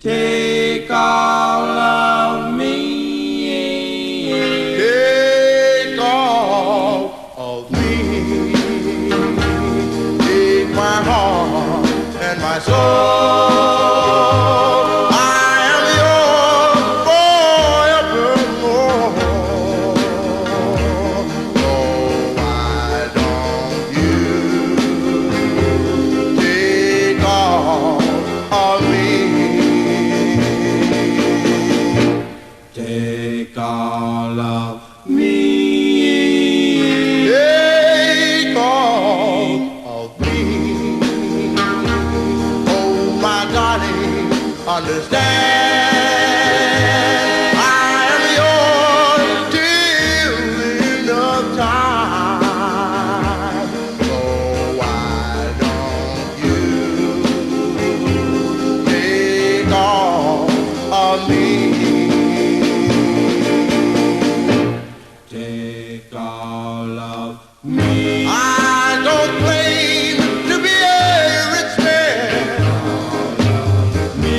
Take all of me. Take all of me. Take my heart and my soul. I am yours forevermore. Oh, why don't you take all of me? Take all of me. Take all of me. Oh, my darling, understand. I am yours till the end of time. So why don't you take all of me? Take all of me. I don't claim to be a rich man, Me.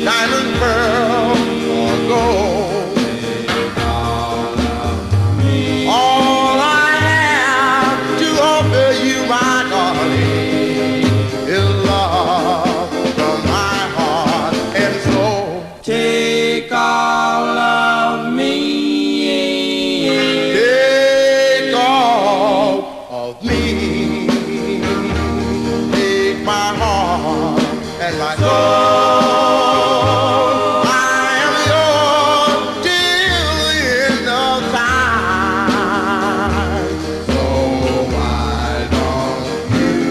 diamond, pearl, or gold. Take all of me. All I have to offer you, my darling, is love from my heart and soul. Take all of me. Take all of me. Take my heart and my soul. I am yours till the end of time. So why don't you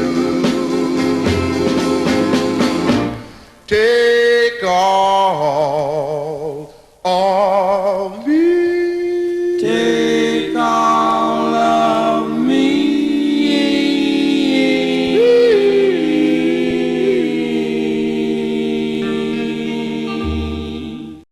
take all of me? Take